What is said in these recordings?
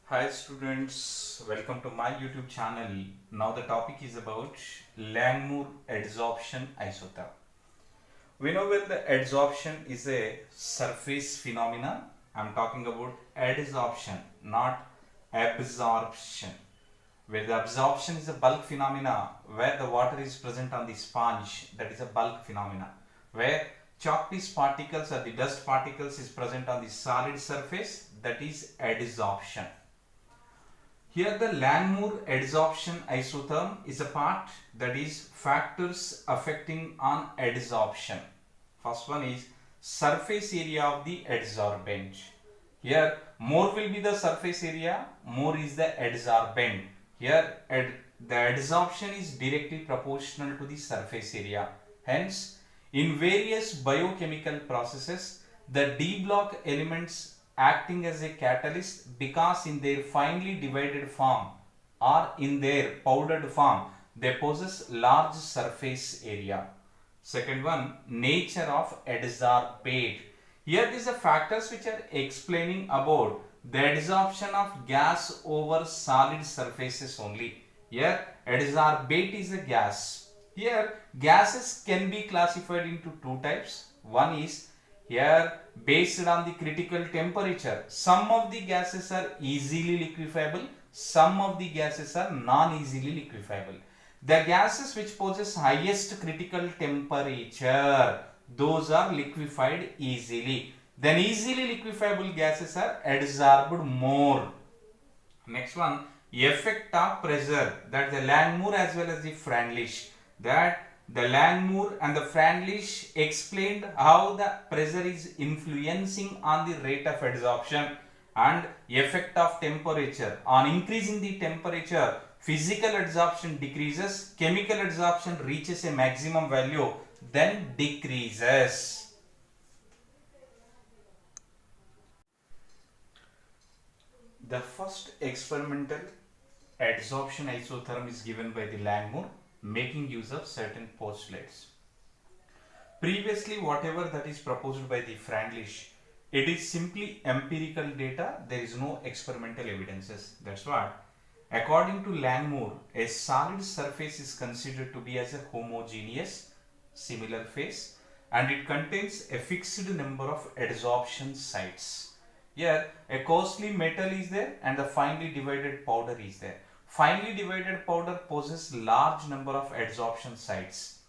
Hi students, welcome to my YouTube channel. Now the topic is about Langmuir adsorption isotherm. We know well the adsorption is a surface phenomena. I'm talking about adsorption, not absorption. Where the absorption is a bulk phenomena, where the water is present on the sponge, that is a bulk phenomena. Where chalk piece particles or the dust particles is present on the solid surface, that is adsorption. Here the Langmuir adsorption isotherm is a part, that is factors affecting on adsorption. First one is surface area of the adsorbent. Here more will be the surface area, more is the adsorbent. Here the adsorption is directly proportional to the surface area. Hence, in various biochemical processes, the D block elements acting as a catalyst because in their finely divided form or in their powdered form they possess large surface area. Second one, nature of adsorbate. Here these are factors which are explaining about the adsorption of gas over solid surfaces only. Here adsorbate is a gas. Here gases can be classified into two types. One is here based on the critical temperature. Some of the gases are easily liquefiable, some of the gases are non-easily liquefiable. The gases which possess highest critical temperature, those are liquefied easily. Then easily liquefiable gases are adsorbed more. Next one, effect of pressure, that the Langmuir as well as the Freundlich. That the Langmuir and the Freundlich explained how the pressure is influencing on the rate of adsorption and effect of temperature. On increasing the temperature, physical adsorption decreases, chemical adsorption reaches a maximum value, then decreases. The first experimental adsorption isotherm is given by the Langmuir, making use of certain postulates. Previously, whatever that is proposed by the Freundlich, it is simply empirical data, there is no experimental evidences. That's what. According to Langmuir, a solid surface is considered to be as a homogeneous, similar phase, and it contains a fixed number of adsorption sites. Here, a coarsely metal is there and the finely divided powder is there. Finely divided powder possesses large number of adsorption sites.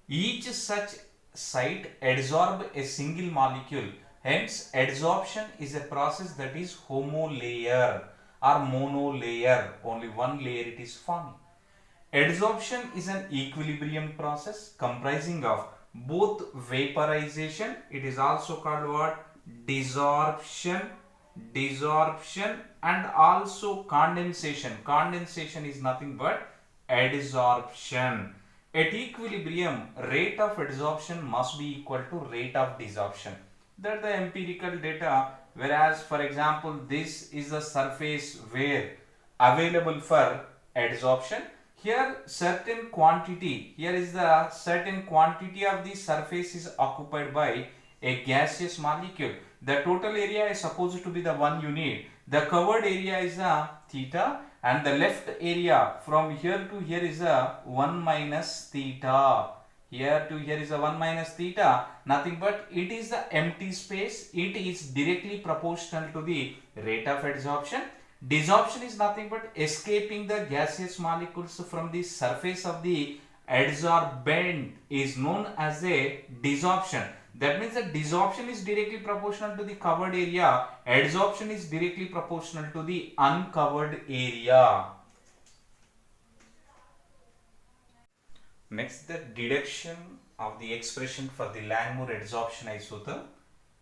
Each such site adsorb a single molecule. Hence, adsorption is a process that is homolayer or monolayer. Only one layer it is forming. Adsorption is an equilibrium process comprising of both vaporization, it is also called what? Desorption and also condensation. Condensation is nothing but adsorption. At equilibrium, rate of adsorption must be equal to rate of desorption. That the empirical data. Whereas, for example, this is the surface where available for adsorption. Here certain quantity, here is the certain quantity of the surface is occupied by a gaseous molecule. The total area is supposed to be the 1 unit. The covered area is a theta and the left area from here to here is a 1 minus theta. Here to here is a 1 minus theta. Nothing but it is the empty space. It is directly proportional to the rate of adsorption. Desorption is nothing but escaping the gaseous molecules from the surface of the adsorbent is known as a desorption. That means that desorption is directly proportional to the covered area, adsorption is directly proportional to the uncovered area. Next, the deduction of the expression for the Langmuir adsorption isotherm.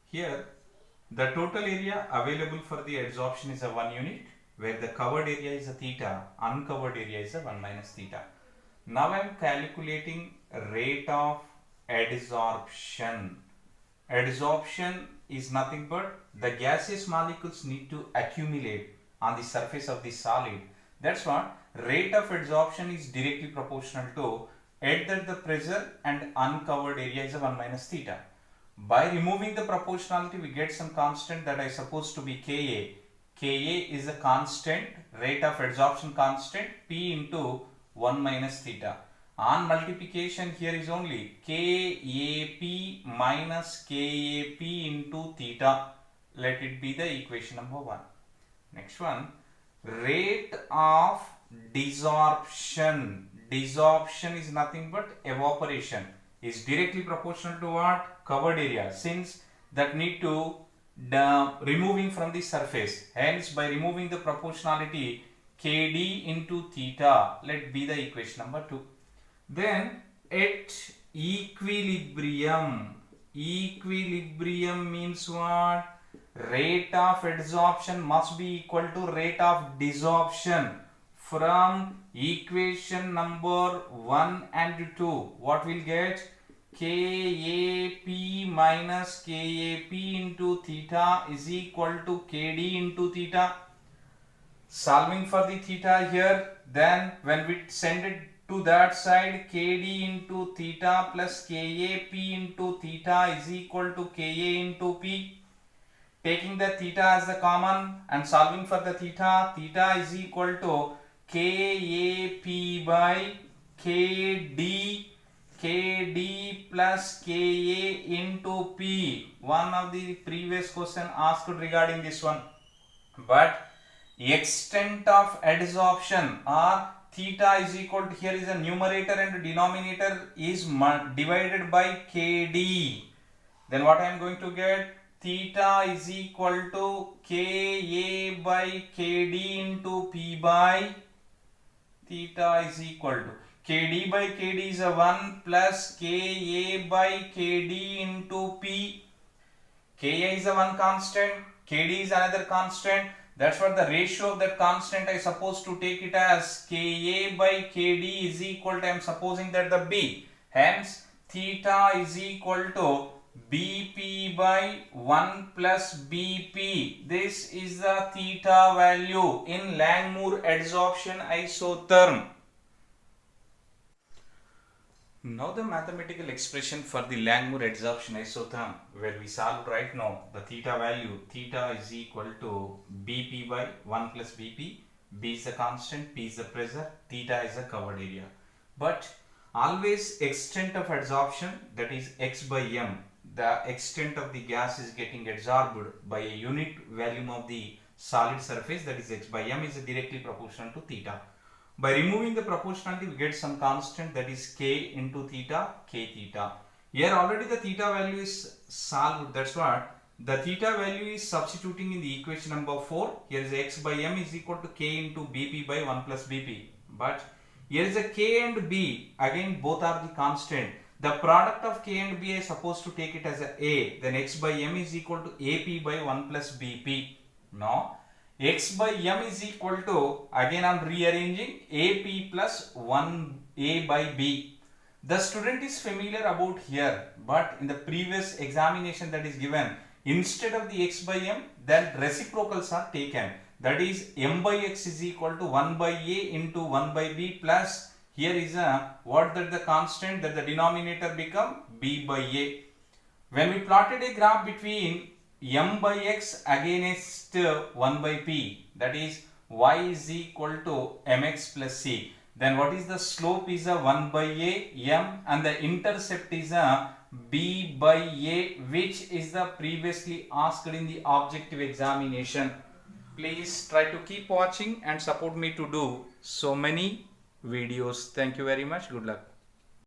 Here, the total area available for the adsorption is a 1 unit, where the covered area is a theta, uncovered area is a 1 minus theta. Now I am calculating rate of adsorption. Adsorption is nothing but the gaseous molecules need to accumulate on the surface of the solid. That's what rate of adsorption is directly proportional to either the pressure and uncovered area is a 1 minus theta. By removing the proportionality, we get some constant that I suppose to be Ka. Ka is a constant, rate of adsorption constant, P into 1 minus theta. On multiplication here is only KAP minus KAP into theta. Let it be the equation number 1. Next one, rate of desorption. Desorption is nothing but evaporation. Is directly proportional to what? Covered area. Since that need to removing from the surface. Hence, by removing the proportionality, KD into theta. Let be the equation number 2. Then at equilibrium. Equilibrium means what? Rate of adsorption must be equal to rate of desorption. From equation number 1 and 2, what we'll get? KAP minus KAP into theta is equal to KD into theta. Solving for the theta here, then when we send it to that side, KD into theta plus KAP into theta is equal to KA into P. Taking the theta as the common and solving for the theta, theta is equal to KAP by KD, KD plus KA into P. One of the previous question asked regarding this one. But extent of adsorption or theta is equal to, here is a numerator and denominator is divided by KD. Then what I am going to get? Theta is equal to KA by KD into P by theta is equal to KD by KD is a 1 plus KA by KD into P. Ka is a one constant, KD is another constant. That's what the ratio of that constant I supposed to take it as Ka by KD is equal to, I am supposing that the B. Hence, theta is equal to BP by 1 plus BP. This is the theta value in Langmuir adsorption isotherm. Now the mathematical expression for the Langmuir adsorption isotherm, where we solve right now the theta value. Theta is equal to BP by 1 plus BP. B is the constant, P is the pressure, theta is the covered area. But always extent of adsorption, that is X by M. The extent of the gas is getting adsorbed by a unit volume of the solid surface, that is X by M, is directly proportional to theta. By removing the proportionality, we get some constant, that is K into theta, K theta. Here already the theta value is solved. That's what the theta value is substituting in the equation number 4. Here is X by M is equal to K into BP by 1 plus BP. But here is a K and B. Again, both are the constant. The product of K and B is supposed to take it as A. Then X by M is equal to AP by 1 plus BP. Now, X by M is equal to, again I am rearranging, AP plus 1A by B. The student is familiar about here, but in the previous examination that is given, instead of the X by M, then reciprocals are taken. That is M by X is equal to 1 by A into 1 by B plus, here is a, what that the constant, that the denominator become B by A. When we plotted a graph between M by X against 1 by P, that is Y is equal to Mx plus C. Then what is the slope is a 1 by A M and the intercept is a B by A, which is the previously asked in the objective examination. Please try to keep watching and support me to do so many videos. Thank you very much. Good luck.